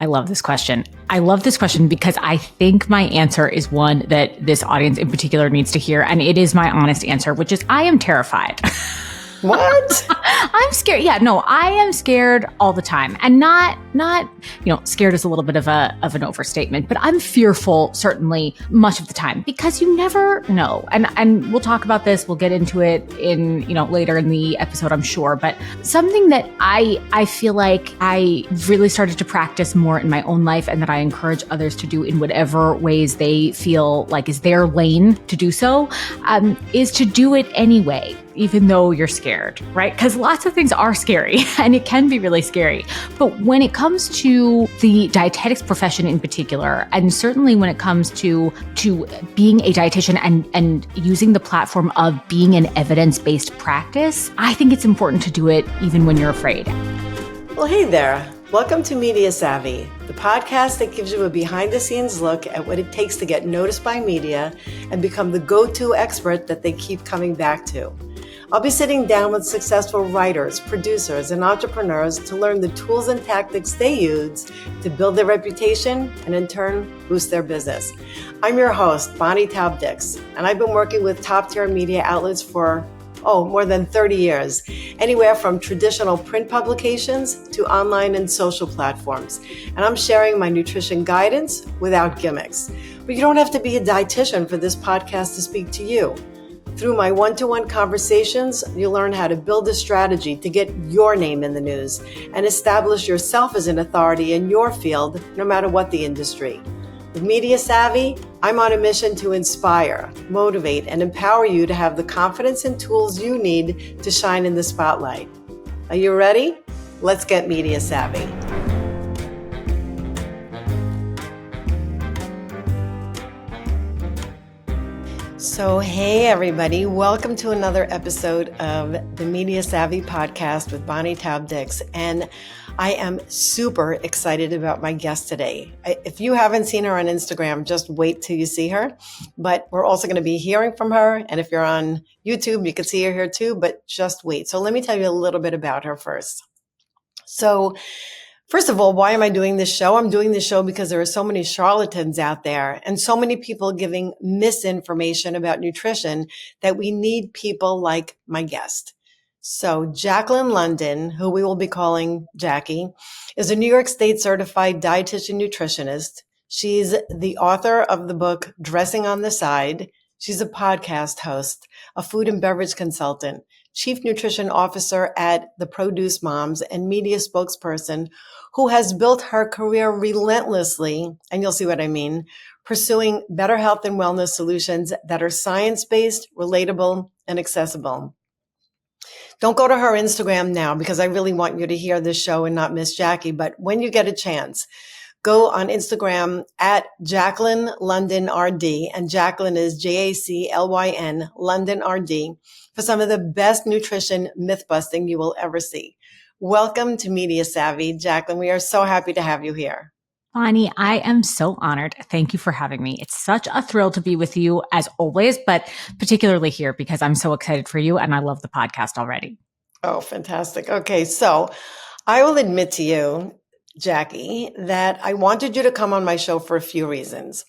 I love this question. I love this question because I think my answer is one that this audience in particular needs to hear. And it is my honest answer, which is I am terrified. What? I'm scared. Yeah, no, I am scared all the time. And not, scared is a little bit of an overstatement, but I'm fearful certainly much of the time because you never know. And we'll talk about this. We'll get into it in, later in the episode, I'm sure. But something that I feel like I really started to practice more in my own life and that I encourage others to do in whatever ways they feel like is their lane to do so, is to do it anyway, even though you're scared, right? Because lots of things are scary and it can be really scary. But when it comes to the dietetics profession in particular, and certainly when it comes to being a dietitian and using the platform of being an evidence-based practice, I think it's important to do it even when you're afraid. Well, hey there. Welcome to Media Savvy, the podcast that gives you a behind-the-scenes look at what it takes to get noticed by media and become the go-to expert that they keep coming back to. I'll be sitting down with successful writers, producers, and entrepreneurs to learn the tools and tactics they use to build their reputation and in turn boost their business. I'm your host, Taub-Dix, and I've been working with top-tier media outlets for more than 30 years, anywhere from traditional print publications to online and social platforms. And I'm sharing my nutrition guidance without gimmicks. But you don't have to be a dietitian for this podcast to speak to you. Through my one-to-one conversations, you'll learn how to build a strategy to get your name in the news and establish yourself as an authority in your field, no matter what the industry. With Media Savvy, I'm on a mission to inspire, motivate, and empower you to have the confidence and tools you need to shine in the spotlight. Are you ready? Let's get Media Savvy. So, hey everybody, welcome to another episode of the Media Savvy podcast with Taub-Dix. And I am super excited about my guest today. If you haven't seen her on Instagram, just wait till you see her. But we're also going to be hearing from her. And if you're on YouTube, you can see her here too, but just wait. So let me tell you a little bit about her first. So first of all, why am I doing this show? I'm doing this show because there are so many charlatans out there and so many people giving misinformation about nutrition that we need people like my guest. So Jaclyn London, who we will be calling Jackie, is a New York State certified dietitian nutritionist. She's the author of the book Dressing on the Side. She's a podcast host, a food and beverage consultant, chief nutrition officer at the Produce Moms, and media spokesperson who has built her career relentlessly, and you'll see what I mean, pursuing better health and wellness solutions that are science-based, relatable, and accessible. Don't go to her Instagram now because I really want you to hear this show and not miss Jackie. But when you get a chance, go on Instagram at Jaclyn London RD, and Jaclyn is Jaclyn London RD, for some of the best nutrition myth busting you will ever see. Welcome to Media Savvy, Jaclyn. We are so happy to have you here. Bonnie, I am so honored. Thank you for having me. It's such a thrill to be with you as always, but particularly here because I'm so excited for you and I love the podcast already. Oh, fantastic. Okay, so I will admit to you, Jackie, that I wanted you to come on my show for a few reasons.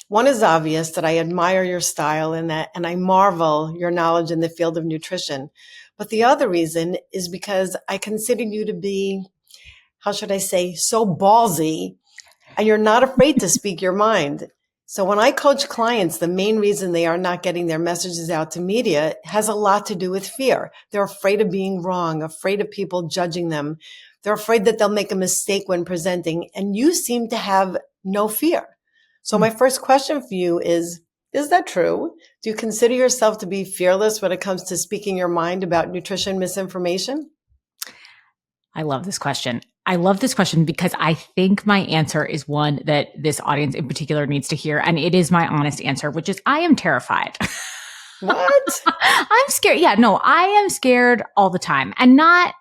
One is obvious, that I admire your style and I marvel your knowledge in the field of nutrition. But the other reason is because I consider you to be, how should I say, so ballsy, and you're not afraid to speak your mind. So when I coach clients, the main reason they are not getting their messages out to media has a lot to do with fear. They're afraid of being wrong, afraid of people judging them. They're afraid that they'll make a mistake when presenting, and you seem to have no fear. So my first question for you is that true? Do you consider yourself to be fearless when it comes to speaking your mind about nutrition misinformation? I love this question. I love this question because I think my answer is one that this audience in particular needs to hear. And it is my honest answer, which is I am terrified. What? I'm scared. Yeah, no, I am scared all the time. And not,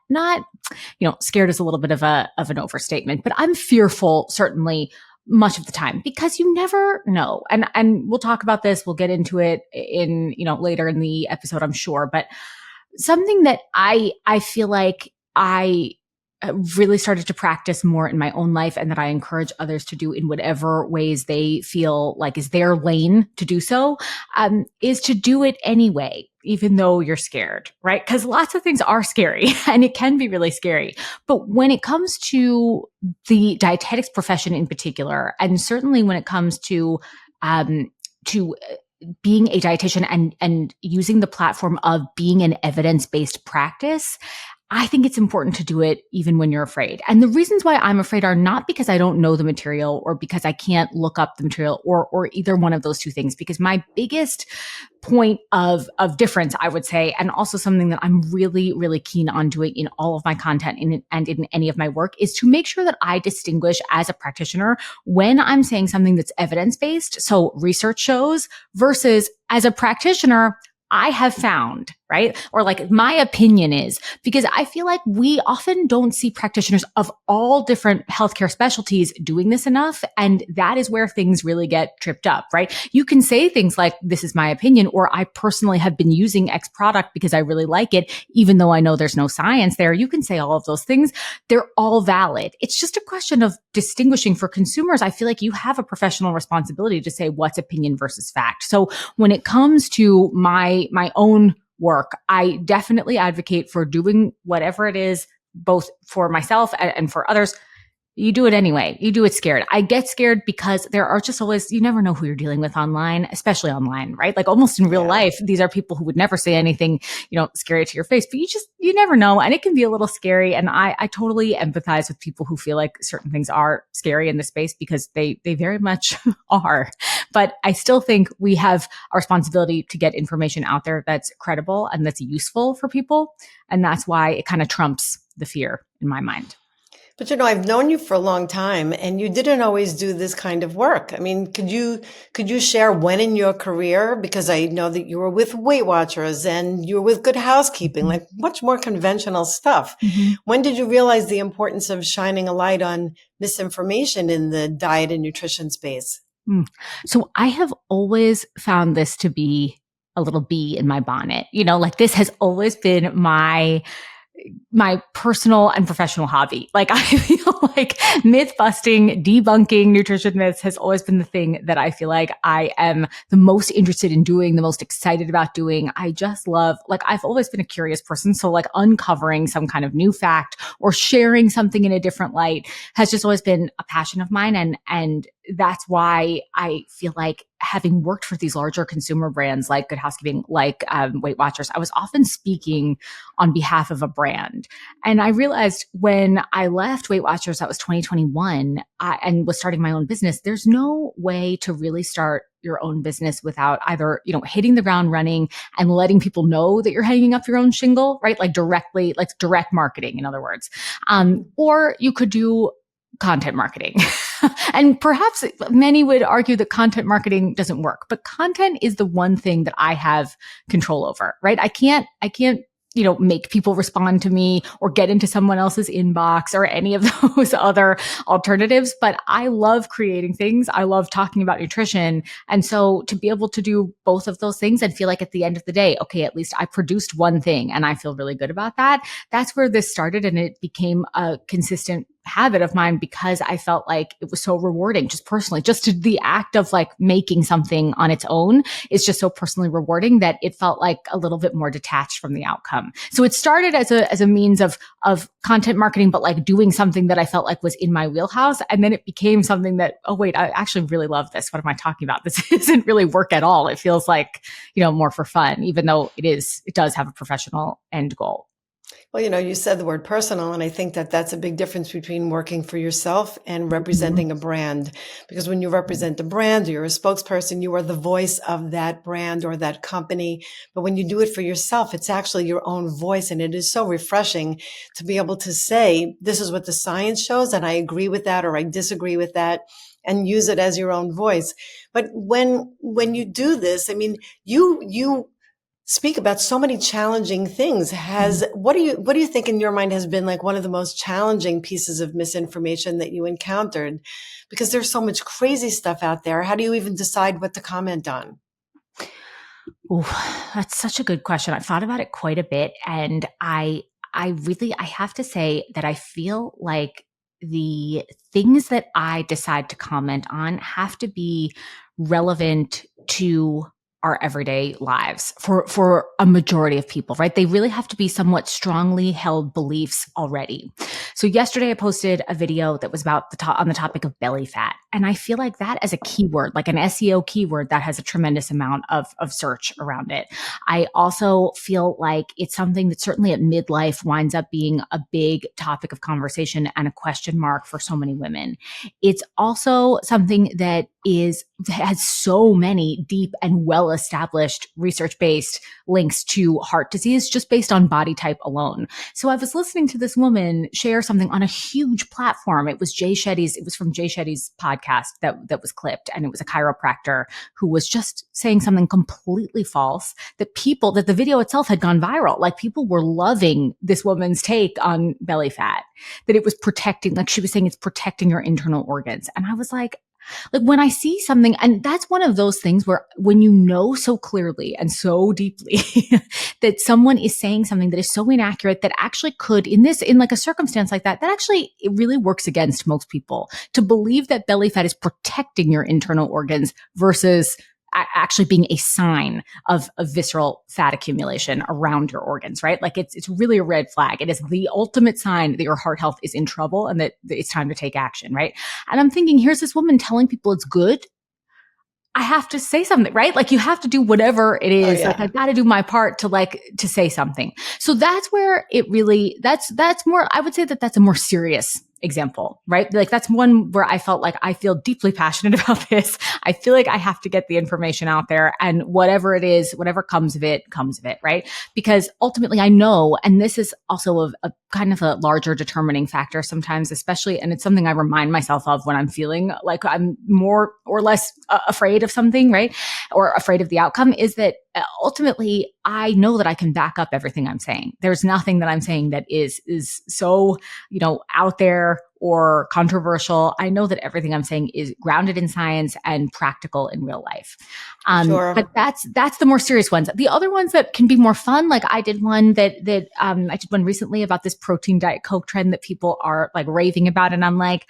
scared is a little bit of an overstatement, but I'm fearful certainly much of the time because you never know. And we'll talk about this. We'll get into it in, later in the episode, I'm sure. But something that I feel like I really started to practice more in my own life and that I encourage others to do in whatever ways they feel like is their lane to do so, is to do it anyway, even though you're scared, right? Because lots of things are scary and it can be really scary. But when it comes to the dietetics profession in particular, and certainly when it comes to being a dietitian and using the platform of being an evidence-based practice, I think it's important to do it even when you're afraid. And the reasons why I'm afraid are not because I don't know the material or because I can't look up the material or either one of those two things, because my biggest point of difference, I would say, and also something that I'm really, really keen on doing in all of my content and in any of my work, is to make sure that I distinguish as a practitioner when I'm saying something that's evidence-based, so research shows, versus as a practitioner, I have found, right? Or like my opinion is, because I feel like we often don't see practitioners of all different healthcare specialties doing this enough. And that is where things really get tripped up, right? You can say things like, this is my opinion, or I personally have been using X product because I really like it, even though I know there's no science there. You can say all of those things. They're all valid. It's just a question of distinguishing. For consumers, I feel like you have a professional responsibility to say what's opinion versus fact. So when it comes to my own work, I definitely advocate for doing whatever it is, both for myself and for others. You do it anyway. You do it scared. I get scared because there are just always, you never know who you're dealing with online, especially online, right? Like almost in real life, these are people who would never say anything, scary to your face, but you never know. And it can be a little scary. And I totally empathize with people who feel like certain things are scary in this space, because they very much are. But I still think we have a responsibility to get information out there that's credible and that's useful for people. And that's why it kind of trumps the fear in my mind. But I've known you for a long time and you didn't always do this kind of work. I mean, could you share when in your career, because I know that you were with Weight Watchers and you were with Good Housekeeping, like much more conventional stuff. Mm-hmm. When did you realize the importance of shining a light on misinformation in the diet and nutrition space? So I have always found this to be a little bee in my bonnet. Like this has always been my personal and professional hobby. Like I feel like myth busting, debunking nutrition myths has always been the thing that I feel like I am the most interested in doing, the most excited about doing. I just love, like, I've always been a curious person. So like uncovering some kind of new fact or sharing something in a different light has just always been a passion of mine. And that's why I feel like, having worked for these larger consumer brands like Good Housekeeping, like Weight Watchers, I was often speaking on behalf of a brand. And I realized when I left Weight Watchers, that was 2021, and was starting my own business, there's no way to really start your own business without either, hitting the ground running and letting people know that you're hanging up your own shingle, right? Like directly, like direct marketing, in other words. Or you could do content marketing. And perhaps many would argue that content marketing doesn't work, but content is the one thing that I have control over, right? I can't, make people respond to me or get into someone else's inbox or any of those other alternatives. But I love creating things. I love talking about nutrition. And so to be able to do both of those things and feel like at the end of the day, okay, at least I produced one thing and I feel really good about that. That's where this started. And it became a consistent habit of mine because I felt like it was so rewarding, just personally, just to the act of like making something on its own is just so personally rewarding that it felt like a little bit more detached from the outcome. So it started as a means of content marketing, but like doing something that I felt like was in my wheelhouse. And then it became something that, oh wait, I actually really love this. What am I talking about? This isn't really work at all. It feels like, more for fun, even though it does have a professional end goal. Well, you said the word personal, and I think that that's a big difference between working for yourself and representing a brand. Because when you represent a brand, or you're a spokesperson, you are the voice of that brand or that company. But when you do it for yourself, it's actually your own voice. And it is so refreshing to be able to say, this is what the science shows, and I agree with that, or I disagree with that, and use it as your own voice. But when you do this, I mean, you speak about so many challenging things. What do you think in your mind has been like one of the most challenging pieces of misinformation that you encountered? Because there's so much crazy stuff out there. How do you even decide what to comment on? Oh, that's such a good question. I've thought about it quite a bit, and I I have to say that I feel like the things that I decide to comment on have to be relevant to our everyday lives for a majority of people, right? They really have to be somewhat strongly held beliefs already. So yesterday I posted a video that was about on the topic of belly fat. And I feel like that as a keyword, like an SEO keyword, that has a tremendous amount of search around it. I also feel like it's something that certainly at midlife winds up being a big topic of conversation and a question mark for so many women. It's also something that has so many deep and well-established research-based links to heart disease just based on body type alone. So I was listening to this woman share something on a huge platform. It was from Jay Shetty's podcast that was clipped, and it was a chiropractor who was just saying something completely false that the video itself had gone viral. Like, people were loving this woman's take on belly fat, that it was protecting, like she was saying, it's protecting your internal organs. And I was like, when I see something, and that's one of those things where when you know so clearly and so deeply that someone is saying something that is so inaccurate that actually could, in like a circumstance like that actually, it really works against most people to believe that belly fat is protecting your internal organs versus actually being a sign of visceral fat accumulation around your organs, right? Like, it's really a red flag. It is the ultimate sign that your heart health is in trouble and that it's time to take action, right? And I'm thinking, here's this woman telling people it's good. I have to say something, right? Like, you have to do whatever it is. Like, I got to do my part to say something. So that's where it really, that's more, I would say that's a more serious example, right? Like, that's one where I felt like I feel deeply passionate about this. I feel like I have to get the information out there, and whatever it is, whatever comes of it, right? Because ultimately I know, and this is also a kind of a larger determining factor sometimes, especially, and it's something I remind myself of when I'm feeling like I'm more or less afraid of something, right? Or afraid of the outcome, is that ultimately I know that I can back up everything I'm saying. There's nothing that I'm saying that is so, out there or controversial. I know that everything I'm saying is grounded in science and practical in real life. Sure. But that's the more serious ones. The other ones that can be more fun, like I did one I did one recently about this protein Diet Coke trend that people are like raving about. And I'm like,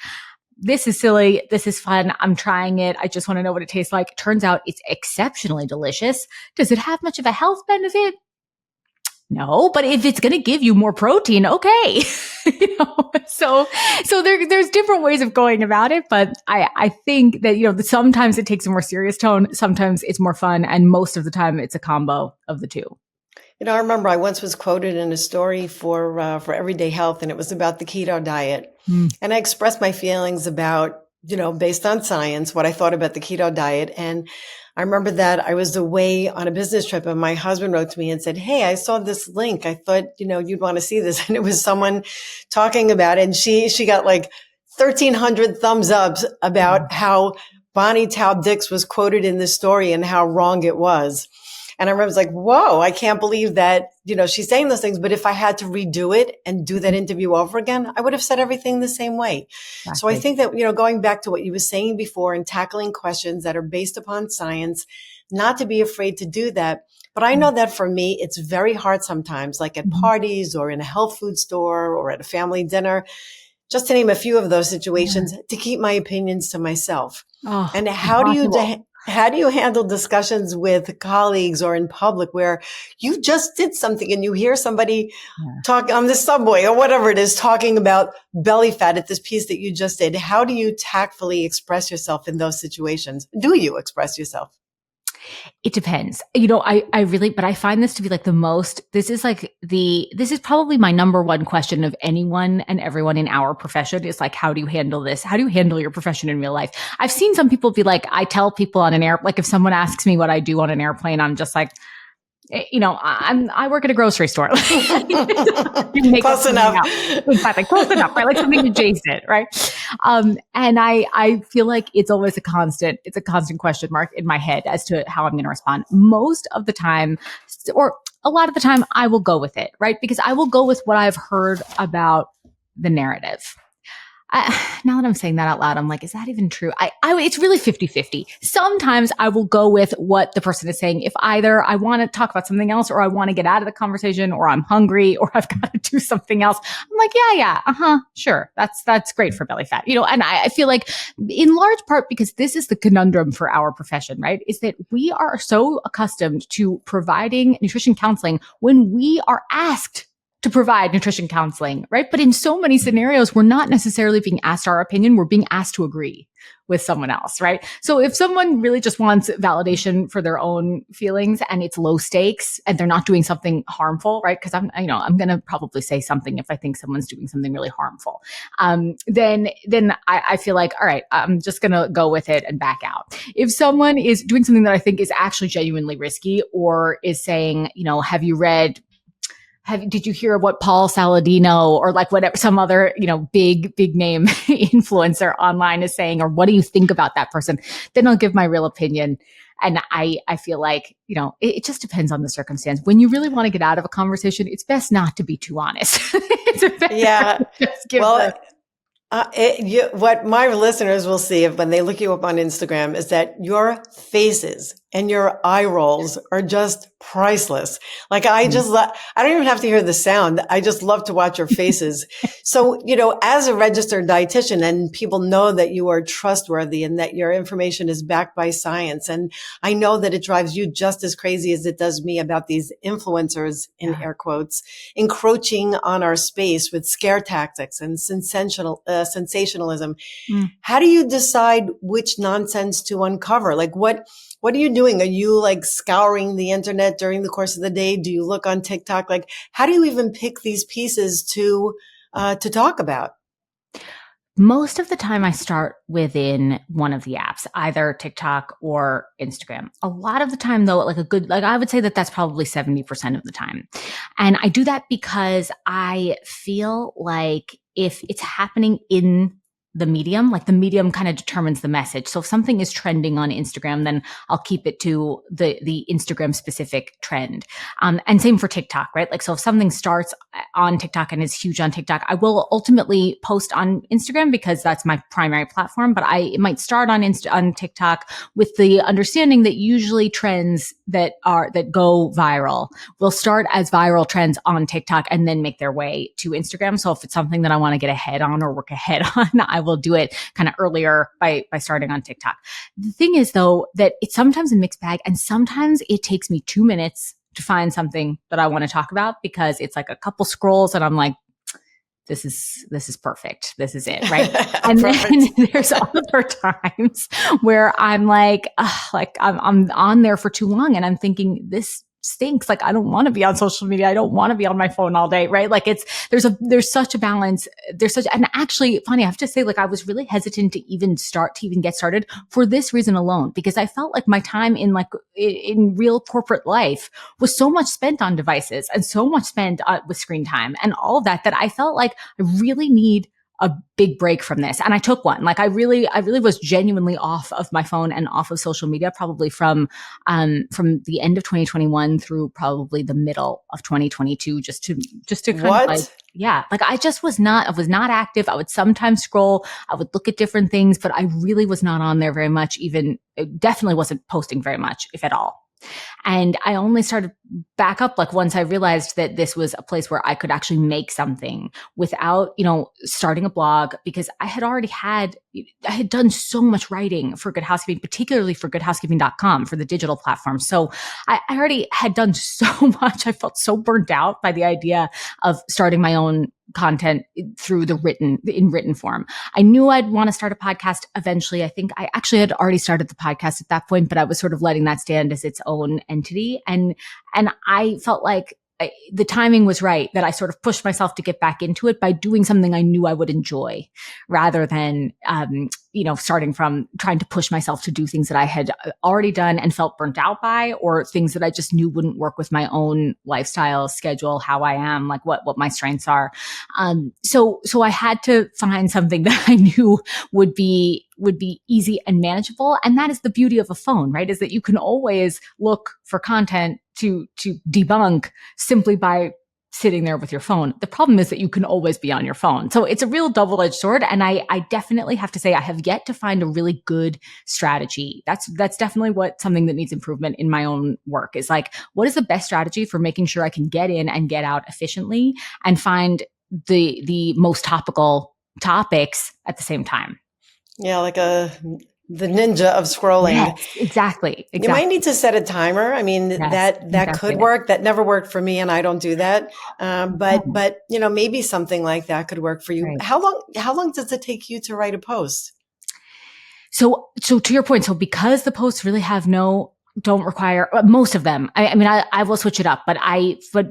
this is silly. This is fun. I'm trying it. I just want to know what it tastes like. Turns out it's exceptionally delicious. Does it have much of a health benefit? No, but if it's going to give you more protein, okay. So there's different ways of going about it, but I think that, sometimes it takes a more serious tone. Sometimes it's more fun. And most of the time it's a combo of the two. I remember I once was quoted in a story for Everyday Health, and it was about the keto diet. And I expressed my feelings about, based on science, what I thought about the keto diet. And I remember that I was away on a business trip, and my husband wrote to me and said, "Hey, I saw this link. I thought, you'd want to see this." And it was someone talking about it. And she got like 1,300 thumbs ups about how Bonnie Taub-Dix was quoted in this story and how wrong it was. And I remember, I was like, whoa, I can't believe that, she's saying those things. But if I had to redo it and do that interview over again, I would have said everything the same way. Exactly. So I think that, going back to what you were saying before and tackling questions that are based upon science, not to be afraid to do that. But I know that for me, it's very hard sometimes, like at parties or in a health food store or at a family dinner, just to name a few of those situations, to keep my opinions to myself. Oh, and how do you handle discussions with colleagues or in public where you just did something and you hear somebody talk on the subway or whatever it is, talking about belly fat at this piece that you just did? How do you tactfully express yourself in those situations? Do you express yourself? It depends. But I find this to be like this is probably my number one question of anyone and everyone in our profession is like, how do you handle this? How do you handle your profession in real life? I've seen some people be like, I tell people on an like if someone asks me what I do on an airplane, I'm just like, I work at a grocery store. Close enough. Exactly. Close enough, right? Like something adjacent, right? And I feel like it's always a constant question mark in my head as to how I'm going to respond. Most of the time, or a lot of the time, I will go with it, right? Because I will go with what I've heard about the narrative. Now that I'm saying that out loud, I'm like, is that even true? It's really 50-50. Sometimes I will go with what the person is saying. If either I want to talk about something else or I want to get out of the conversation or I'm hungry or I've got to do something else, I'm like, yeah, sure. That's great for belly fat, and I feel like in large part because this is the conundrum for our profession, right? Is that we are so accustomed to providing nutrition counseling when we are asked to provide nutrition counseling, right? But in so many scenarios, we're not necessarily being asked our opinion. We're being asked to agree with someone else, right? So if someone really just wants validation for their own feelings and it's low stakes and they're not doing something harmful, right? Because I'm going to probably say something if I think someone's doing something really harmful. Then I feel like, all right, I'm just going to go with it and back out. If someone is doing something that I think is actually genuinely risky or is saying, have you read did you hear what Paul Saladino or like whatever some other, big name influencer online is saying, or what do you think about that person? Then I'll give my real opinion. And I feel like, it just depends on the circumstance. When you really want to get out of a conversation, it's best not to be too honest. Just give what my listeners will see when they look you up on Instagram is that your faces and your eye rolls are just priceless. Like I don't even have to hear the sound. I just love to watch your faces. So, as a registered dietitian and people know that you are trustworthy and that your information is backed by science. And I know that it drives you just as crazy as it does me about these influencers in air quotes, encroaching on our space with scare tactics and sensationalism. How do you decide which nonsense to uncover? Like what are you doing? Are you like scouring the internet during the course of the day? Do you look on TikTok? Like, how do you even pick these pieces to talk about? Most of the time I start within one of the apps, either TikTok or Instagram. A lot of the time though, I would say that that's probably 70% of the time. And I do that because I feel like if it's happening in the medium, like the medium kind of determines the message. So if something is trending on Instagram, then I'll keep it to the Instagram specific trend. And same for TikTok, right? Like, so if something starts on TikTok and is huge on TikTok, I will ultimately post on Instagram because that's my primary platform, but it might start on TikTok with the understanding that usually trends that go viral will start as viral trends on TikTok and then make their way to Instagram. So if it's something that I want to get ahead on or work ahead on, I will do it kind of earlier by starting on TikTok. The thing is though, that it's sometimes a mixed bag and sometimes it takes me 2 minutes to find something that I want to talk about because it's like a couple scrolls and I'm like, this is perfect. This is it. Right. And then there's other times where I'm like I'm on there for too long and I'm thinking this stinks. Like, I don't want to be on social media. I don't want to be on my phone all day. Right. Like there's such a balance. And actually funny, I have to say, like, I was really hesitant to even get started for this reason alone, because I felt like my time in real corporate life was so much spent on devices and so much spent with screen time and all of that I felt like I really need a big break from this. And I took one. Like I really was genuinely off of my phone and off of social media, probably from the end of 2021 through probably the middle of 2022, just to kind of like, yeah, like I was not active. I would sometimes scroll. I would look at different things, but I really was not on there very much. Definitely wasn't posting very much, if at all. And I only started back up like once I realized that this was a place where I could actually make something without, starting a blog, because I had done so much writing for Good Housekeeping, particularly for goodhousekeeping.com, for the digital platform. So I already had done so much. I felt so burnt out by the idea of starting my own content through in written form. I knew I'd want to start a podcast eventually. I think I actually had already started the podcast at that point, but I was sort of letting that stand as its own entity. And I felt like the timing was right, that I sort of pushed myself to get back into it by doing something I knew I would enjoy, rather than, starting from trying to push myself to do things that I had already done and felt burnt out by, or things that I just knew wouldn't work with my own lifestyle, schedule, how I am, like what my strengths are. So I had to find something that I knew would be easy and manageable. And that is the beauty of a phone, right? Is that you can always look for content to debunk simply by sitting there with your phone. The problem is that you can always be on your phone. So it's a real double-edged sword. And I definitely have to say, I have yet to find a really good strategy. That's definitely something that needs improvement in my own work is like, what is the best strategy for making sure I can get in and get out efficiently and find the most topical topics at the same time? Yeah, like the ninja of scrolling. Yes, exactly. You might need to set a timer. I mean, Yes, that exactly. could work. That never worked for me, and I don't do that. But maybe something like that could work for you. Right. How long does it take you to write a post? So to your point, so because the posts really don't require most of them. I mean, I will switch it up, but for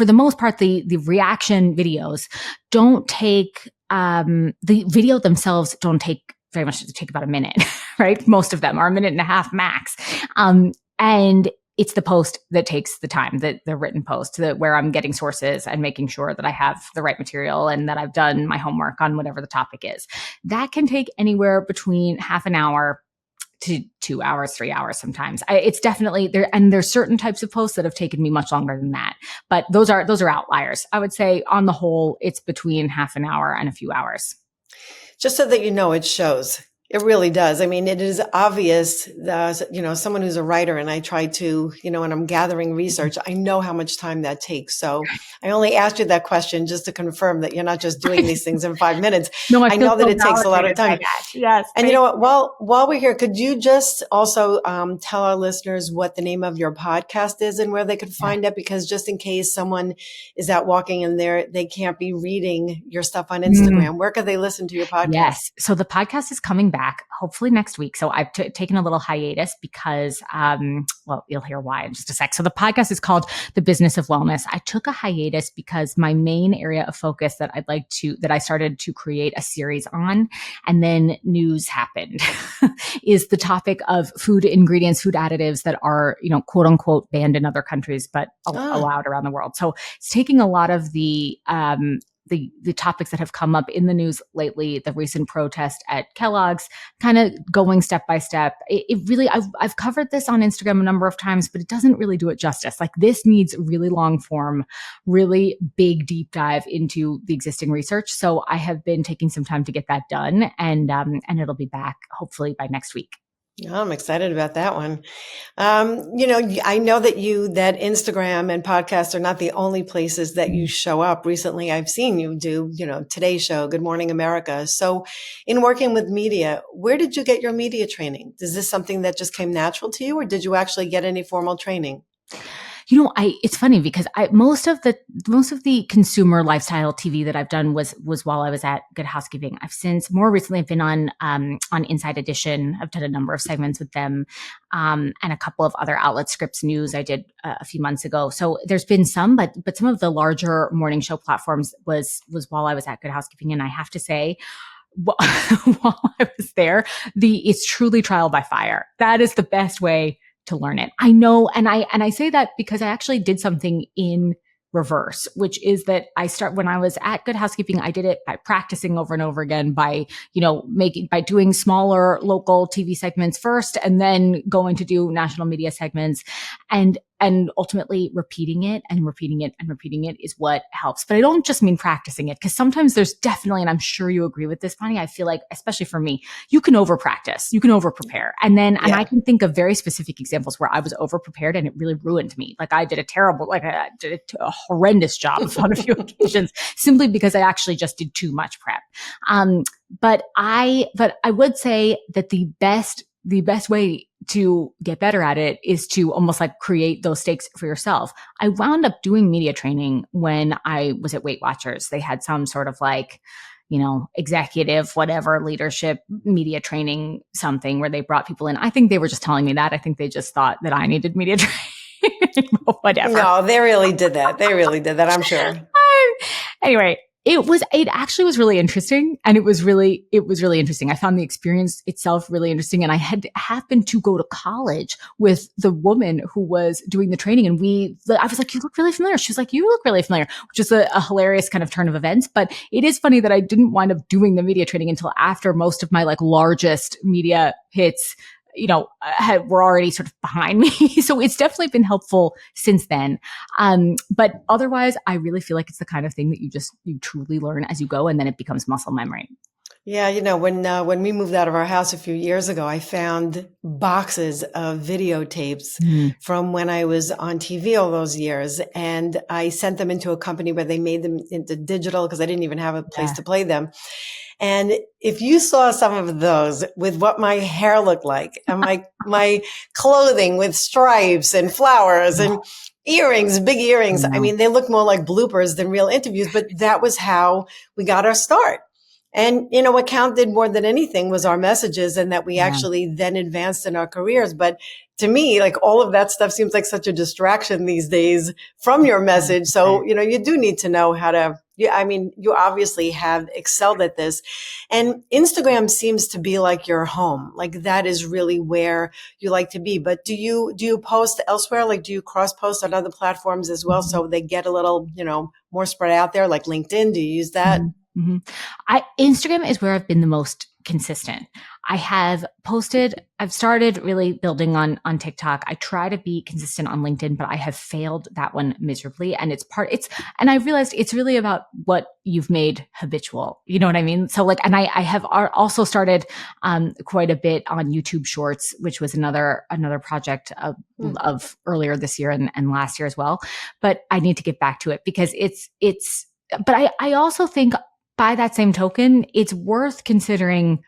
the most part, the reaction videos don't take, the video themselves don't take very much. To take about a minute, right? Most of them are a minute and a half max. And it's the post that takes the time, the written post, where I'm getting sources and making sure that I have the right material and that I've done my homework on whatever the topic is. That can take anywhere between half an hour to 2 hours, 3 hours sometimes. It's definitely there. And there's certain types of posts that have taken me much longer than that. But those are outliers. I would say on the whole, it's between half an hour and a few hours. Just so that you know, it shows. It really does. I mean, it is obvious, someone who's a writer, and I try to, when I'm gathering research, I know how much time that takes. So I only asked you that question just to confirm that you're not just doing these things in 5 minutes. No, I know that it takes a lot of time. Yes. And you know what? While we're here, could you just also tell our listeners what the name of your podcast is and where they could find it? Because just in case someone is out walking and they can't be reading your stuff on Instagram, where could they listen to your podcast? Yes. So the podcast is coming back hopefully next week. So I've taken a little hiatus because, you'll hear why in just a sec. So the podcast is called The Business of Wellness. I took a hiatus because my main area of focus that I started to create a series on, and then news happened, is the topic of food ingredients, food additives that are, quote unquote banned in other countries, but allowed around the world. So it's taking a lot of the topics that have come up in the news lately, the recent protest at Kellogg's, kind of going step by step. It really, I've covered this on Instagram a number of times, but it doesn't really do it justice. Like, this needs really long form, really big deep dive into the existing research. So I have been taking some time to get that done, and it'll be back hopefully by next week. Oh, I'm excited about that one. I know that Instagram and podcasts are not the only places that you show up. Recently, I've seen you do, Today's Show, Good Morning America. So in working with media, where did you get your media training? Is this something that just came natural to you, or did you actually get any formal training? It's funny because most of the consumer lifestyle TV that I've done was while I was at Good Housekeeping. More recently I've been on Inside Edition. I've done a number of segments with them, and a couple of other outlets. Scripps News I did a few months ago. So there's been some, but some of the larger morning show platforms was while I was at Good Housekeeping. And I have to say, while I was there, it's truly trial by fire. That is the best way to learn it. I know. And I say that because I actually did something in reverse, which is that when I was at Good Housekeeping, I did it by practicing over and over again by doing smaller local TV segments first, and then going to do national media segments, and ultimately repeating it and repeating it and repeating it is what helps. But I don't just mean practicing it, because sometimes there's definitely, and I'm sure you agree with this, Bonnie, I feel like, especially for me, you can over practice, you can over prepare. And I can think of very specific examples where I was over prepared and it really ruined me. Like, I did I did a horrendous job on a few occasions simply because I actually just did too much prep. But I would say that the best way to get better at it is to almost like create those stakes for yourself. I wound up doing media training when I was at Weight Watchers. They had some sort of executive, whatever, leadership, media training, something where they brought people in. I think they were just telling me that. I think they just thought that I needed media training. Whatever. No, they really did that. I'm sure. Anyway, it actually was really interesting. And it was really interesting. I found the experience itself really interesting. And I had happened to go to college with the woman who was doing the training. And I was like, "You look really familiar." She was like, "You look really familiar," which is a hilarious kind of turn of events. But it is funny that I didn't wind up doing the media training until after most of my largest media hits were already sort of behind me. So it's definitely been helpful since then. But otherwise, I really feel like it's the kind of thing that you truly learn as you go, and then it becomes muscle memory. Yeah, when we moved out of our house a few years ago, I found boxes of videotapes from when I was on TV all those years, and I sent them into a company where they made them into digital because I didn't even have a place to play them. And if you saw some of those with what my hair looked like and my clothing with stripes and flowers and earrings, big earrings, I mean, they look more like bloopers than real interviews, but that was how we got our start. And, what counted more than anything was our messages and that we actually then advanced in our careers. But to me, like all of that stuff seems like such a distraction these days from your message. So, you do need to know how to, you obviously have excelled at this. And Instagram seems to be like your home. Like that is really where you like to be. But do you post elsewhere? Like do you cross post on other platforms as well? So they get a little, more spread out there, like LinkedIn? Do you use that? Mm-hmm. Instagram is where I've been the most consistent. I've started really building on TikTok. I try to be consistent on LinkedIn, but I have failed that one miserably. And and I realized it's really about what you've made habitual. You know what I mean? So and I have also started, quite a bit on YouTube Shorts, which was another project of earlier this year and last year as well. But I need to get back to it because but I also think by that same token, it's worth considering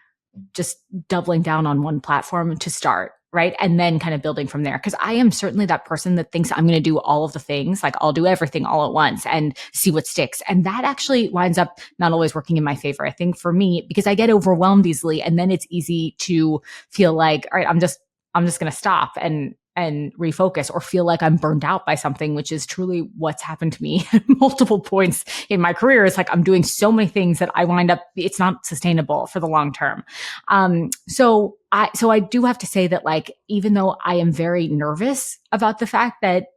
just doubling down on one platform to start, right? And then kind of building from there. Because I am certainly that person that thinks I'm going to do all of the things, like I'll do everything all at once and see what sticks. And that actually winds up not always working in my favor. I think for me, because I get overwhelmed easily, and then it's easy to feel like, all right, I'm just going to stop and refocus, or feel like I'm burned out by something, which is truly what's happened to me at multiple points in my career. It's like I'm doing so many things that I wind up, it's not sustainable for the long term. So I do have to say that, like, even though I am very nervous about the fact that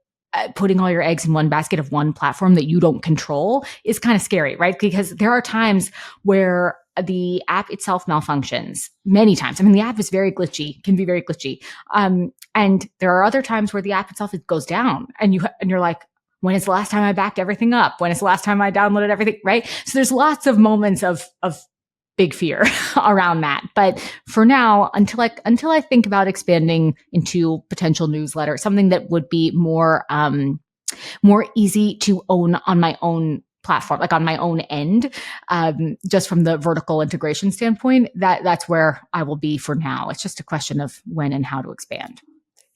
putting all your eggs in one basket of one platform that you don't control is kind of scary, right? Because there are times where the app itself malfunctions many times. I mean, the app is very glitchy, can be very glitchy. And there are other times where the app itself, it goes down and you're like, when is the last time I backed everything up? When is the last time I downloaded everything? Right. So there's lots of moments of big fear around that. But for now, until I think about expanding into potential newsletter, something that would be more easy to own on my own platform, like on my own end, just from the vertical integration standpoint, that's where I will be for now. It's just a question of when and how to expand.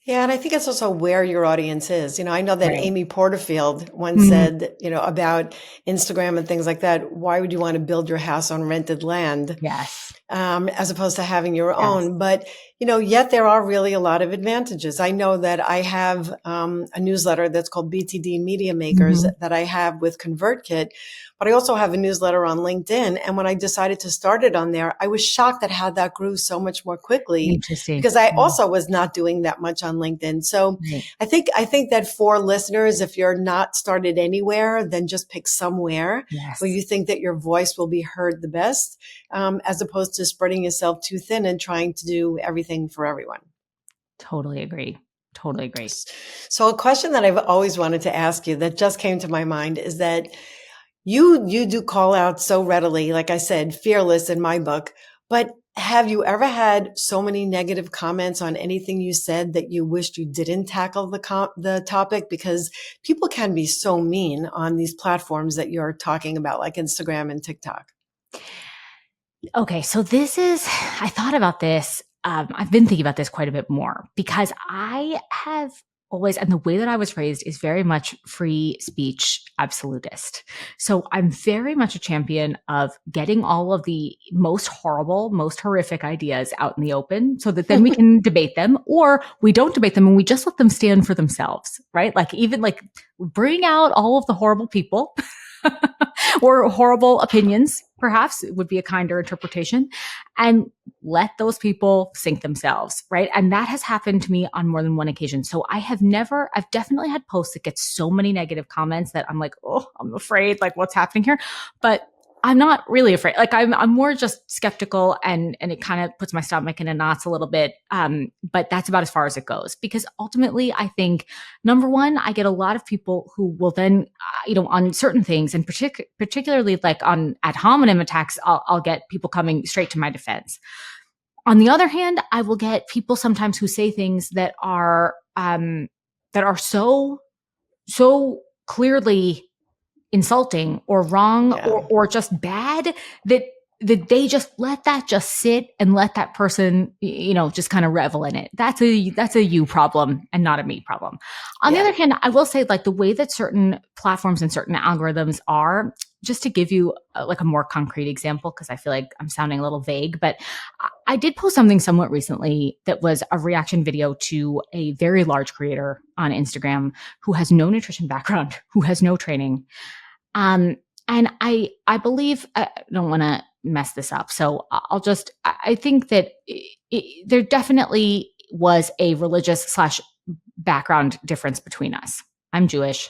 Yeah, and I think it's also where your audience is. I know that Amy Porterfield once said, about Instagram and things like that, why would you want to build your house on rented land? Yes. As opposed to having your own. But, yet there are really a lot of advantages. I know that I have a newsletter that's called BTD Media Makers that I have with ConvertKit, but I also have a newsletter on LinkedIn. And when I decided to start it on there, I was shocked at how that grew so much more quickly. Interesting. Because I also was not doing that much on LinkedIn. So I think that for listeners, if you're not started anywhere, then just pick somewhere where you think that your voice will be heard the best, as opposed to spreading yourself too thin and trying to do everything for everyone. Totally agree. So a question that I've always wanted to ask you that just came to my mind is that you do call out so readily, like I said, fearless in my book, but have you ever had so many negative comments on anything you said that you wished you didn't tackle the topic? Because people can be so mean on these platforms that you're talking about, like Instagram and TikTok. Okay, so I thought about this. I've been thinking about this quite a bit more because I have always, and the way that I was raised is very much free speech absolutist. So I'm very much a champion of getting all of the most horrible, most horrific ideas out in the open so that then we can debate them, or we don't debate them and we just let them stand for themselves, right? Like even like bring out all of the horrible people or horrible opinions, perhaps would be a kinder interpretation, and let those people sink themselves, right? And that has happened to me on more than one occasion. So I've definitely had posts that get so many negative comments that I'm like, oh, I'm afraid, like what's happening here? But I'm not really afraid. Like I'm more just skeptical, and it kind of puts my stomach in a knots a little bit. But that's about as far as it goes, because ultimately I think, number one, I get a lot of people who will then, on certain things, and particularly like on ad hominem attacks, I'll get people coming straight to my defense. On the other hand, I will get people sometimes who say things that are so clearly insulting or wrong, Yeah. or just bad, that they just let that just sit and let that person, just kind of revel in it. That's a you problem and not a me problem. On the other hand, I will say, like, the way that certain platforms and certain algorithms are, just to give you like a more concrete example, because I feel like I'm sounding a little vague, but I did post something somewhat recently that was a reaction video to a very large creator on Instagram who has no nutrition background, who has no training. And I believe, I don't want to mess this up, so I think that there definitely was a religious slash background difference between us. I'm Jewish.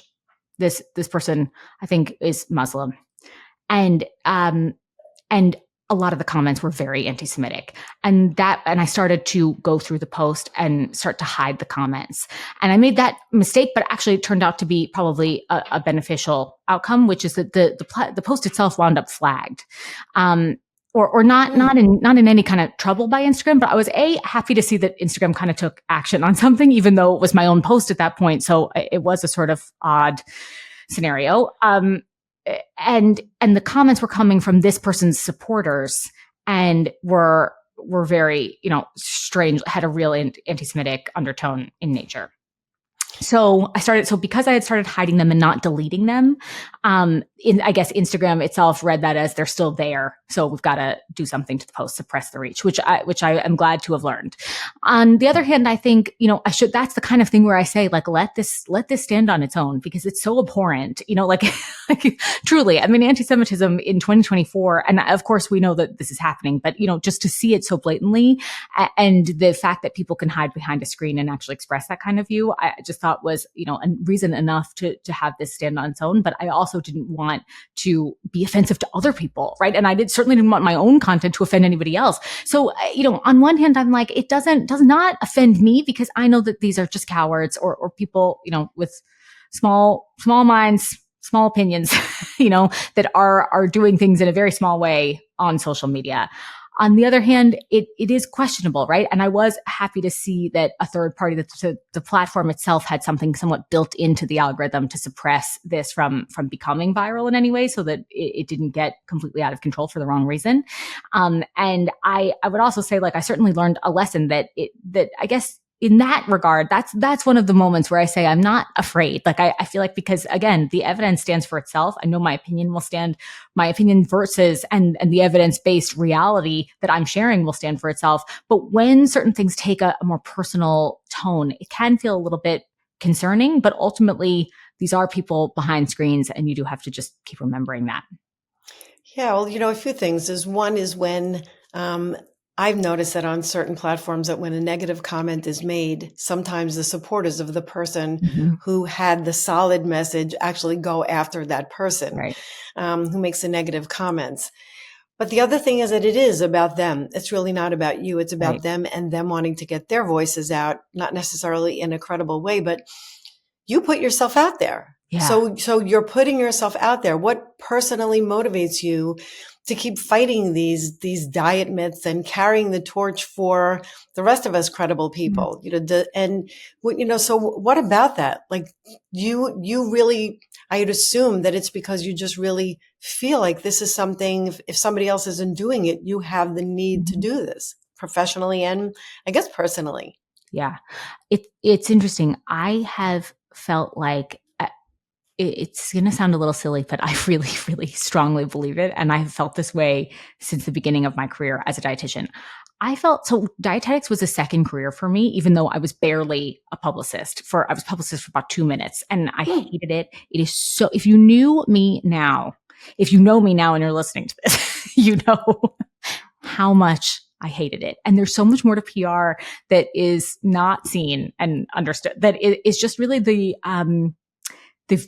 This person, I think, is Muslim, and a lot of the comments were very anti-Semitic, and I started to go through the post and start to hide the comments. And I made that mistake, but actually it turned out to be probably a beneficial outcome, which is that the post itself wound up flagged. Or not in any kind of trouble by Instagram, but I was happy to see that Instagram kind of took action on something, even though it was my own post at that point. So it was a sort of odd scenario. And the comments were coming from this person's supporters, and were very, strange, had a real anti-Semitic undertone in nature. So because I had started hiding them and not deleting them, I guess Instagram itself read that as they're still there. So we've got to do something to the post, suppress the reach, which I am glad to have learned. On the other hand, I think, that's the kind of thing where I say, like, let this stand on its own, because it's so abhorrent, like truly, I mean, anti-Semitism in 2024. And of course we know that this is happening, but, just to see it so blatantly, and the fact that people can hide behind a screen and actually express that kind of view, I just thought was, a reason enough to have this stand on its own. But I also didn't want to be offensive to other people, right? And I certainly didn't want my own content to offend anybody else. So, on one hand, I'm like, it does not offend me, because I know that these are just cowards, or people, with small minds, small opinions, that are doing things in a very small way on social media. On the other hand, it is questionable, right? And I was happy to see that a third party, the platform itself, had something somewhat built into the algorithm to suppress this from becoming viral in any way, so that it didn't get completely out of control for the wrong reason. And I would also say, like, I certainly learned a lesson that I guess, in that regard, that's one of the moments where I say I'm not afraid. Like, I feel like, because again, the evidence stands for itself. I know my opinion will stand, my opinion versus, and the evidence-based reality that I'm sharing will stand for itself. But when certain things take a more personal tone, it can feel a little bit concerning, but ultimately these are people behind screens, and you do have to just keep remembering that. Yeah, well, a few things is, one is when, I've noticed that on certain platforms, that when a negative comment is made, sometimes the supporters of the person who had the solid message actually go after that person, Right. Who makes the negative comments. But the other thing is that it is about them. It's really not about you. It's about them, and them wanting to get their voices out, not necessarily in a credible way, but you put yourself out there. Yeah. So you're putting yourself out there. What personally motivates you to keep fighting these diet myths and carrying the torch for the rest of us credible people? So what about that? Like, you really, I would assume that it's because you just really feel like this is something, if somebody else isn't doing it, you have the need to do this professionally and, I guess, personally. Yeah. It's interesting. I have felt like, it's going to sound a little silly, but I really, really strongly believe it. And I've felt this way since the beginning of my career as a dietitian. So dietetics was a second career for me, even though I was barely a publicist. I was publicist for about 2 minutes, and I hated it. It is so, if you know me now and you're listening to this, you know how much I hated it. And there's so much more to PR that is not seen and understood, that it is just really the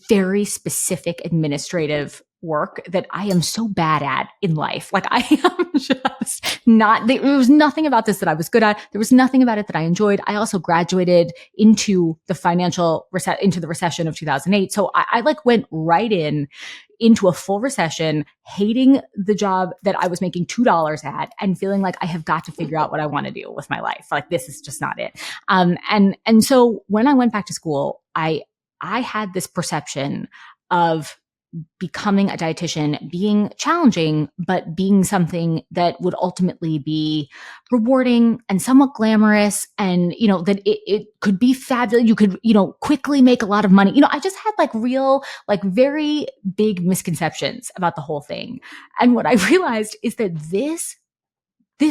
very specific administrative work that I am so bad at in life. Like I am just not, there was nothing about this that I was good at. There was nothing about it that I enjoyed. I also graduated into into the recession of 2008. So I like went right into a full recession, hating the job that I was making $2 at and feeling like I have got to figure out what I want to do with my life. Like this is just not it. And so when I went back to school, I had this perception of becoming a dietitian being challenging, but being something that would ultimately be rewarding and somewhat glamorous. And, that it could be fabulous. You could, quickly make a lot of money. I just had very big misconceptions about the whole thing. And what I realized is that this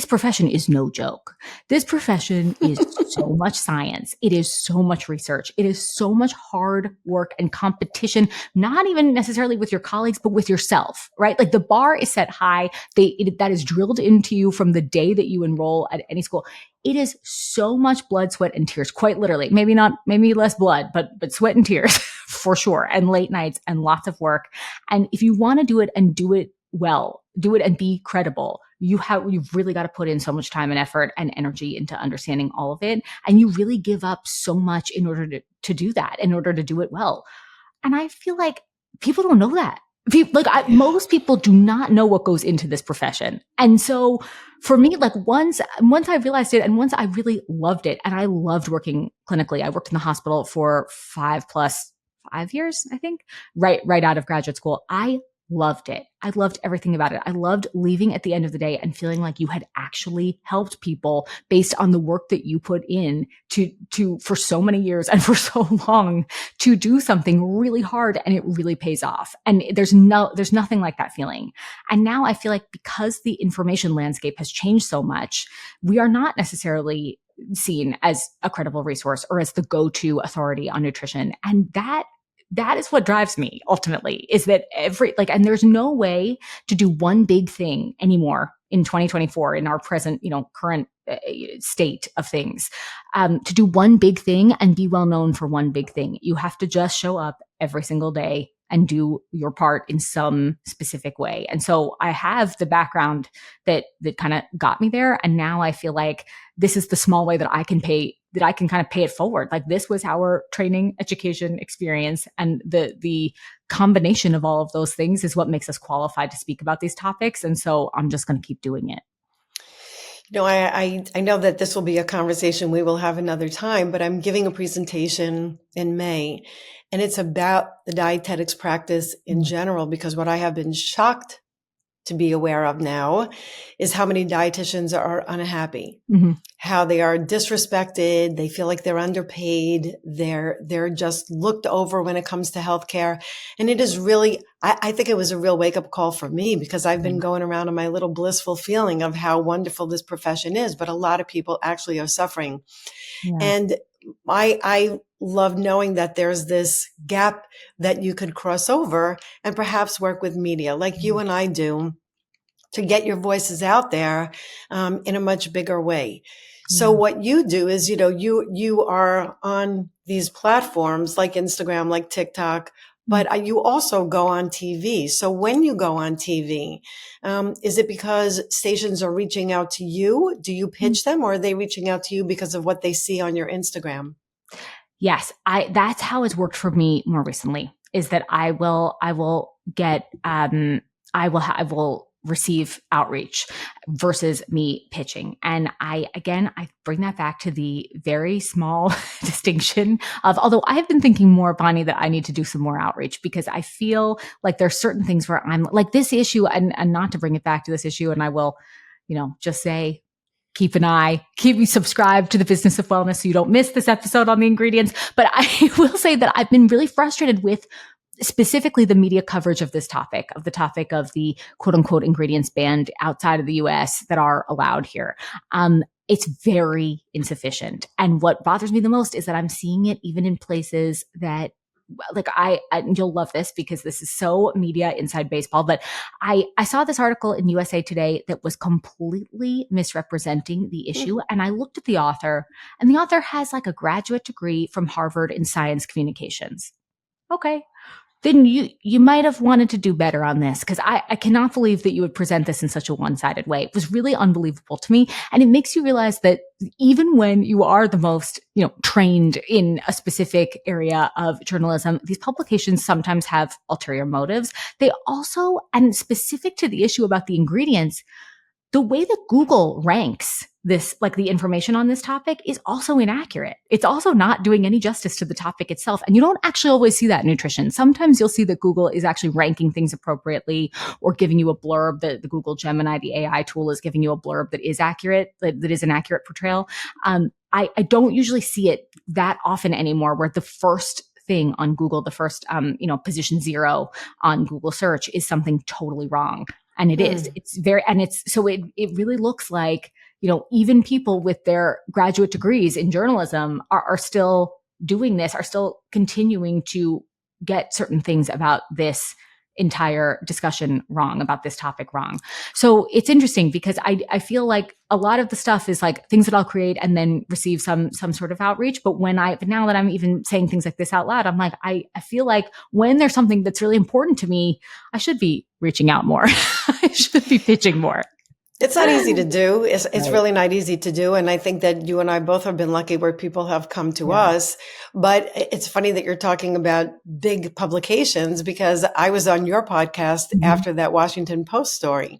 profession is no joke. This profession is so much science. It is so much research. It is so much hard work and competition, not even necessarily with your colleagues, but with yourself, right? Like the bar is set high. That is drilled into you from the day that you enroll at any school. It is so much blood, sweat, and tears, quite literally. Maybe less blood, but sweat and tears for sure. And late nights and lots of work. And if you want to do it and do it well, do it and be credible, you've really got to put in so much time and effort and energy into understanding all of it. And you really give up so much in order to do that, in order to do it well. And I feel like people don't know that. Most people do not know what goes into this profession. And so for me, like once I realized it and once I really loved it, and I loved working clinically, I worked in the hospital for 5 years, I think, right out of graduate school. I loved it. I loved everything about it. I loved leaving at the end of the day and feeling like you had actually helped people based on the work that you put in to for so many years and for so long to do something really hard, and it really pays off. And there's nothing like that feeling. And now I feel like because the information landscape has changed so much, we are not necessarily seen as a credible resource or as the go-to authority on nutrition. And that is what drives me ultimately, is that and there's no way to do one big thing anymore in 2024 in our present, current state of things, to do one big thing and be well known for one big thing. You have to just show up every single day and do your part in some specific way. And so I have the background that kind of got me there. And now I feel like this is the small way that I can kind of pay it forward. Like this was our training, education, experience, and the combination of all of those things is what makes us qualified to speak about these topics. And so I'm just going to keep doing it. I know that this will be a conversation we will have another time, but I'm giving a presentation in May, and it's about the dietetics practice in general, because what I have been shocked to be aware of now is how many dietitians are unhappy, how they are disrespected. They feel like they're underpaid. They're just looked over when it comes to healthcare. And it is really, I think it was a real wake up call for me, because I've been going around in my little blissful feeling of how wonderful this profession is, but a lot of people actually are suffering. Yeah. And I love knowing that there's this gap that you could cross over and perhaps work with media like you and I do to get your voices out there in a much bigger way. So what you do is, you are on these platforms like Instagram, like TikTok, but you also go on TV. So when you go on TV, is it because stations are reaching out to you? Do you pitch them, or are they reaching out to you because of what they see on your Instagram? Yes, that's how it's worked for me more recently, is that I will receive outreach versus me pitching. And I bring that back to the very small distinction of, although I have been thinking more, Bonnie, that I need to do some more outreach, because I feel like there's certain things where I'm like this issue, and not to bring it back to this issue. And I will, just say, keep me subscribed to the Business of Wellness so you don't miss this episode on the ingredients. But I will say that I've been really frustrated with specifically the media coverage of this topic, of the quote unquote ingredients banned outside of the US that are allowed here. It's very insufficient. And what bothers me the most is that I'm seeing it even in places that, like, you'll love this because this is so media inside baseball, but I saw this article in USA Today that was completely misrepresenting the issue. And I looked at the author, and the author has like a graduate degree from Harvard in science communications. Okay. then you might have wanted to do better on this, because I cannot believe that you would present this in such a one-sided way. It was really unbelievable to me. And it makes you realize that even when you are the most, trained in a specific area of journalism, these publications sometimes have ulterior motives. They also, and specific to the issue about the ingredients, the way that Google ranks this, like the information on this topic, is also inaccurate. It's also not doing any justice to the topic itself. And you don't actually always see that in nutrition. Sometimes you'll see that Google is actually ranking things appropriately or giving you a blurb. The Google Gemini, the AI tool, is giving you a blurb that is accurate, that is an accurate portrayal. I don't usually see it that often anymore, where the first thing on Google, the first, position 0 on Google search is something totally wrong. And it really looks like, even people with their graduate degrees in journalism are still doing this, are still continuing to get certain things about this entire discussion wrong, about this topic wrong. So it's interesting, because I feel like a lot of the stuff is like things that I'll create and then receive some sort of outreach. But now that I'm even saying things like this out loud, I'm like, I feel like when there's something that's really important to me, I should be reaching out more. I should be pitching more. It's not easy to do. It's really not easy to do. And I think that you and I both have been lucky where people have come to us. But it's funny that you're talking about big publications, because I was on your podcast after that Washington Post story.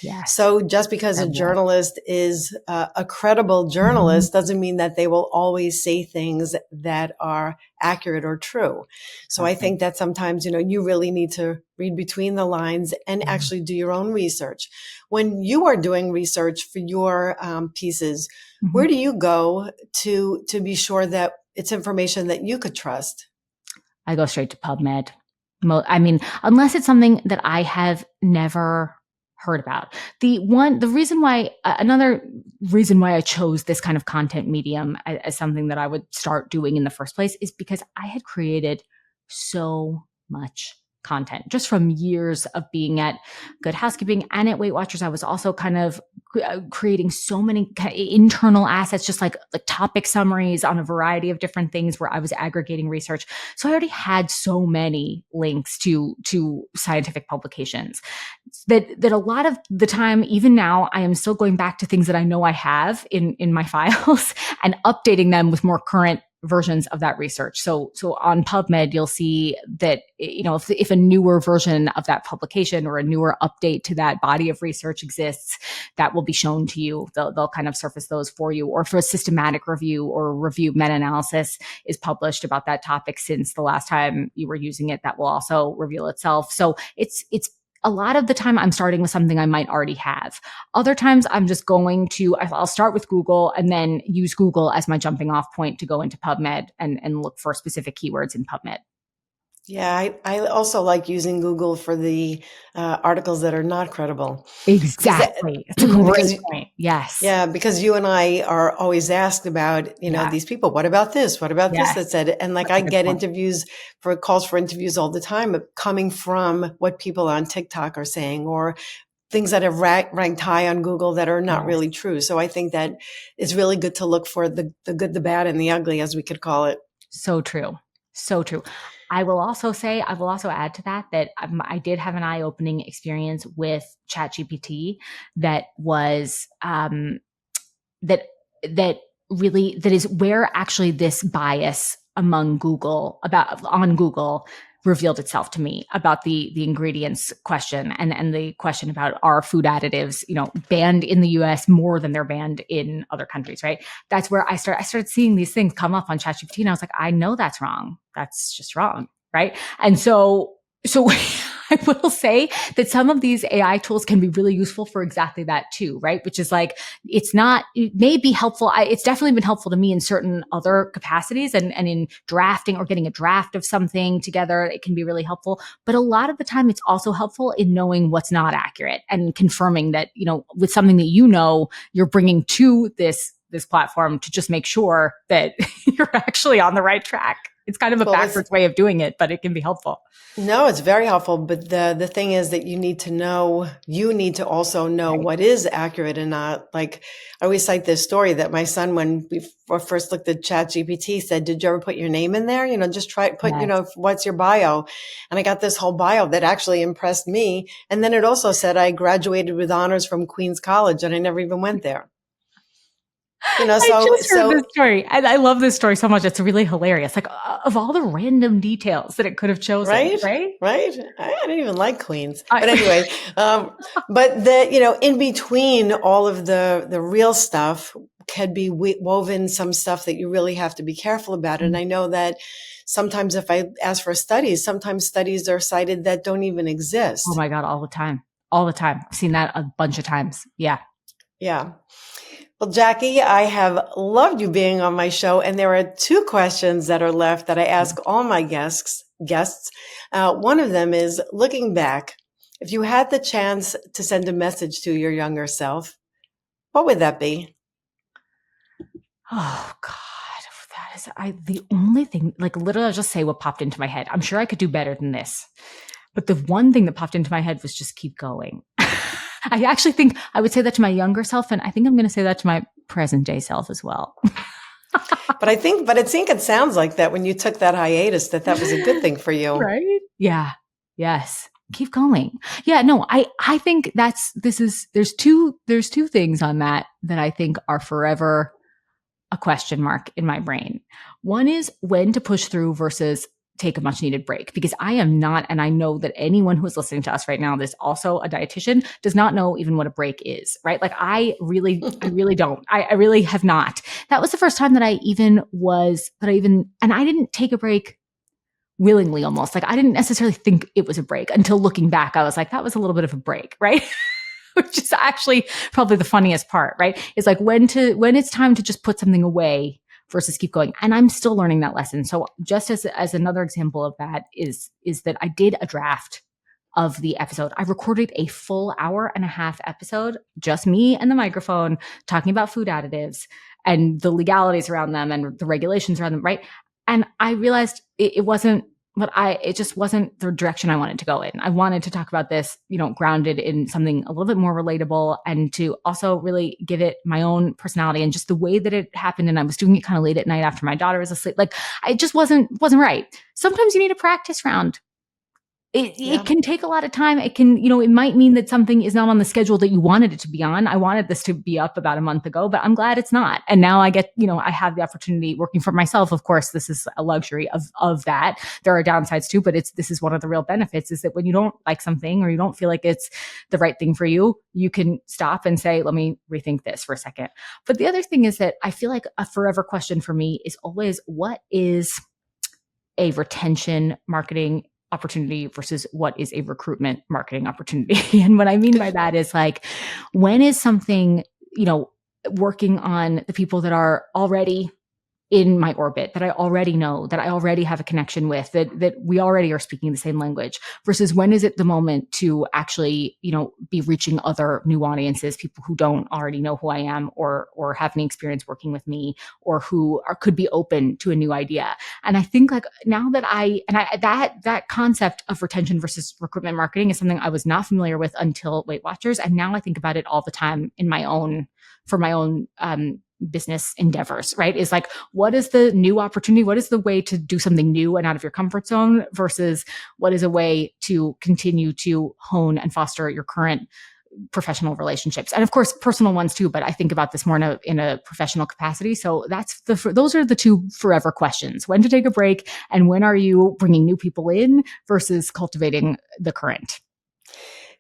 Yeah. So just because a journalist is a credible journalist doesn't mean that they will always say things that are accurate or true. So I think that sometimes, you really need to read between the lines and actually do your own research. When you are doing research for your pieces, where do you go to be sure that it's information that you could trust? I go straight to PubMed. Unless it's something that I have never heard about. Another reason why I chose this kind of content medium as something that I would start doing in the first place is because I had created so much content just from years of being at Good Housekeeping and at Weight Watchers. I was also kind of creating so many internal assets, just like topic summaries on a variety of different things where I was aggregating research. So I already had so many links to scientific publications that a lot of the time, even now, I am still going back to things that I know I have in my files and updating them with more current versions of that research. So on PubMed, you'll see that, if a newer version of that publication or a newer update to that body of research exists, that will be shown to you. They'll kind of surface those for you. Or if a systematic review or review meta-analysis is published about that topic since the last time you were using it, that will also reveal itself. So it's a lot of the time I'm starting with something I might already have. Other times I'm just I'll start with Google and then use Google as my jumping off point to go into PubMed and look for specific keywords in PubMed. Yeah, I also like using Google for the articles that are not credible. Exactly. That's a great point. Yes. Yeah, because you and I are always asked about, these people. What about this? What about this? That said, and I get calls for interviews all the time coming from what people on TikTok are saying, or things that have ranked high on Google that are not really true. So I think that it's really good to look for the good, the bad, and the ugly, as we could call it. So true. So true. I will also add to that I did have an eye-opening experience with ChatGPT that was that is where actually this bias on Google revealed itself to me about the ingredients question and the question about are food additives, banned in the US more than they're banned in other countries, right? That's where I started seeing these things come up on ChatGPT, and I was like, I know that's wrong. That's just wrong, right? And so I will say that some of these AI tools can be really useful for exactly that too, right? Which is like, it may be helpful. It's definitely been helpful to me in certain other capacities and in drafting or getting a draft of something together. It can be really helpful. But a lot of the time it's also helpful in knowing what's not accurate and confirming that, with something that you're bringing to this platform to just make sure that you're actually on the right track. It's kind of a backwards way of doing it, but it can be helpful. No, it's very helpful. But the thing is that you need to also know what is accurate and not. Like, I always cite this story that my son, when we first looked at ChatGPT, said, "Did you ever put your name in there? Just try put, what's your bio?" And I got this whole bio that actually impressed me. And then it also said I graduated with honors from Queens College, and I never even went there. I just heard this story. And I love this story so much. It's really hilarious. Like, of all the random details that it could have chosen, right? Right. I didn't even like Queens. But anyway, but in between all of the real stuff can be woven some stuff that you really have to be careful about. And I know that sometimes if I ask for studies, sometimes studies are cited that don't even exist. Oh my God, all the time. All the time. I've seen that a bunch of times. Yeah. Yeah. Well, Jackie, I have loved you being on my show. And there are 2 questions that are left that I ask all my guests. One of them is, looking back, if you had the chance to send a message to your younger self, what would that be? Oh God, that is the only thing, like literally I'll just say what popped into my head. I'm sure I could do better than this. But the one thing that popped into my head was just keep going. I actually think I would say that to my younger self, and I think I'm going to say that to my present day self as well. But I think it sounds like that when you took that hiatus, that was a good thing for you. Right? Yeah. Yes. Keep going. Yeah. No, I think there's two things on that I think are forever a question mark in my brain. One is when to push through versus take a much needed break, because I am not, and I know that anyone who is listening to us right now that's also a dietitian does not know even what a break is, right? Like I really don't. I really have not. That was the first time that I didn't take a break willingly almost. Like I didn't necessarily think it was a break until looking back. I was like, that was a little bit of a break, right? Which is actually probably the funniest part, right? It's like when it's time to just put something away versus keep going. And I'm still learning that lesson. So just as another example of that is that I did a draft of the episode. I recorded a full 1.5-hour episode, just me and the microphone, talking about food additives and the legalities around them and the regulations around them, right? And I realized it just wasn't the direction I wanted to go in. I wanted to talk about this, grounded in something a little bit more relatable, and to also really give it my own personality and just the way that it happened. And I was doing it kind of late at night after my daughter was asleep. Like it just wasn't right. Sometimes you need a practice round. It can take a lot of time. It can, it might mean that something is not on the schedule that you wanted it to be on. I wanted this to be up about a month ago, but I'm glad it's not. And now I get, I have the opportunity working for myself. Of course, this is a luxury of that. There are downsides too, but this is one of the real benefits, is that when you don't like something or you don't feel like it's the right thing for you, you can stop and say, let me rethink this for a second. But the other thing is that I feel like a forever question for me is always, what is a retention marketing opportunity versus what is a recruitment marketing opportunity? And what I mean by that is like, when is something, working on the people that are already in my orbit, that I already know, that I already have a connection with, that we already are speaking the same language, versus when is it the moment to actually, be reaching other new audiences, people who don't already know who I am or have any experience working with me, or who could be open to a new idea. And I think like now that that concept of retention versus recruitment marketing is something I was not familiar with until Weight Watchers. And now I think about it all the time for my own business endeavors, right? Is like, what is the new opportunity? What is the way to do something new and out of your comfort zone versus what is a way to continue to hone and foster your current professional relationships, and of course personal ones too. But I think about this more in a professional capacity. So those are the 2 forever questions: when to take a break, and when are you bringing new people in versus cultivating the current.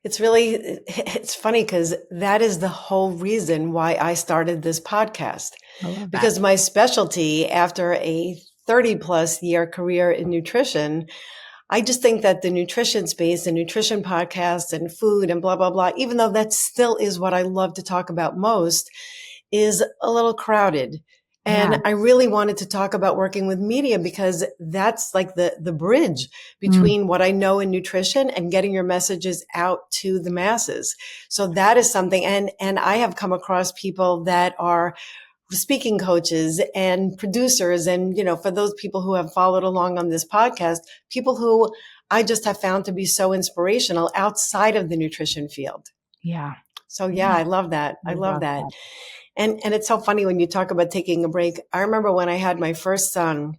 It's funny because that is the whole reason why I started this podcast. Because my specialty, after a 30+ year career in nutrition, I just think that the nutrition space and nutrition podcasts and food and blah, blah, blah, even though that still is what I love to talk about most, is a little crowded. And I really wanted to talk about working with media, because that's like the bridge between what I know in nutrition and getting your messages out to the masses. So that is something. And I have come across people that are speaking coaches and producers. And, for those people who have followed along on this podcast, people who I just have found to be so inspirational outside of the nutrition field. Yeah. So I love that. I love that. And it's so funny when you talk about taking a break. I remember when I had my first son,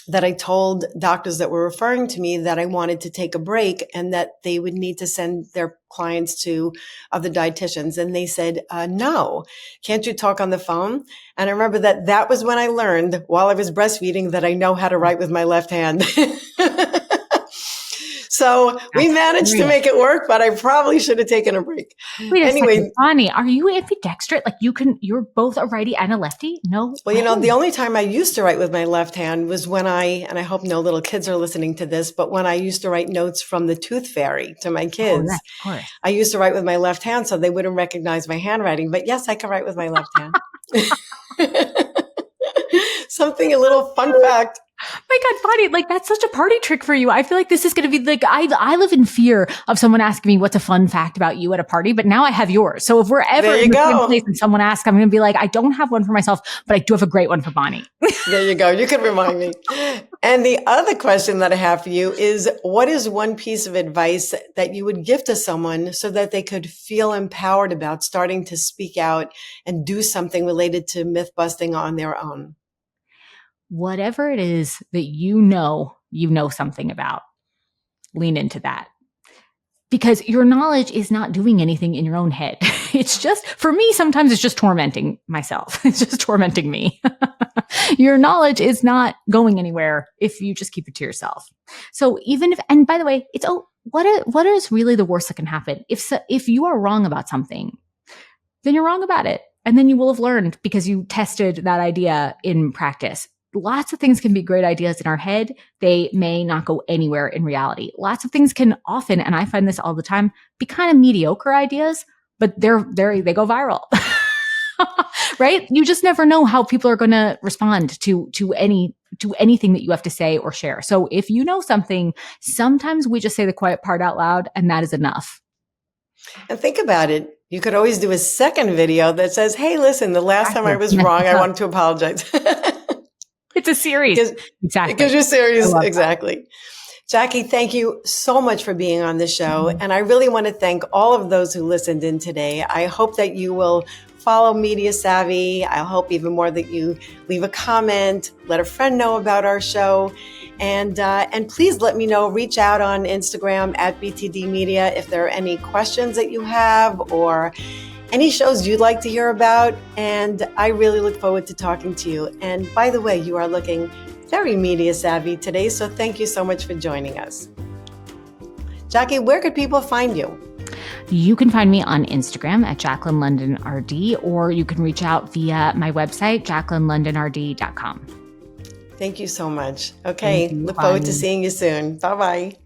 that I told doctors that were referring to me that I wanted to take a break and that they would need to send their clients to other dietitians. And they said, no, can't you talk on the phone? And I remember that was when I learned while I was breastfeeding that I know how to write with my left hand. So we managed to make it work, but I probably should have taken a break. Wait a second, Bonnie, are you ambidextrous? Like you're both a righty and a lefty? No. Well, the only time I used to write with my left hand was when and I hope no little kids are listening to this, but when I used to write notes from the Tooth Fairy to my kids, of course. I used to write with my left hand so they wouldn't recognize my handwriting. But yes, I can write with my left hand. A little fun fact. My God, Bonnie, like that's such a party trick for you. I feel like this is going to be like, I live in fear of someone asking me what's a fun fact about you at a party, but now I have yours. So if we're ever in the same place and someone asks, I'm going to be like, I don't have one for myself, but I do have a great one for Bonnie. There you go. You can remind me. And the other question that I have for you is, what is one piece of advice that you would give to someone so that they could feel empowered about starting to speak out and do something related to myth busting on their own? Whatever it is that you know something about, lean into that. Because your knowledge is not doing anything in your own head. It's just, for me, sometimes it's just tormenting myself. It's just tormenting me. Your knowledge is not going anywhere if you just keep it to yourself. So and by the way, what is really the worst that can happen? If you are wrong about something, then you're wrong about it. And then you will have learned because you tested that idea in practice. Lots of things can be great ideas in our head. They may not go anywhere in reality. Lots of things can often, and I find this all the time, be kind of mediocre ideas, but they go viral. Right? You just never know how people are going to respond to anything that you have to say or share. So if you know something, sometimes we just say the quiet part out loud, and that is enough. And think about it. You could always do a second video that says, hey, listen, the last time I was wrong, I wanted to apologize. It's a series. Exactly. Because you're serious. Exactly. Jackie, thank you so much for being on the show. Mm-hmm. And I really want to thank all of those who listened in today. I hope that you will follow Media Savvy. I hope even more that you leave a comment, let a friend know about our show. And please let me know, reach out on Instagram at BTD Media if there are any questions that you have or any shows you'd like to hear about. And I really look forward to talking to you. And by the way, you are looking very media savvy today. So thank you so much for joining us. Jackie, where could people find you? You can find me on Instagram at Jaclyn London RD, or you can reach out via my website, jaclynlondonrd.com. Thank you so much. Okay. Look forward to seeing you soon. Bye-bye.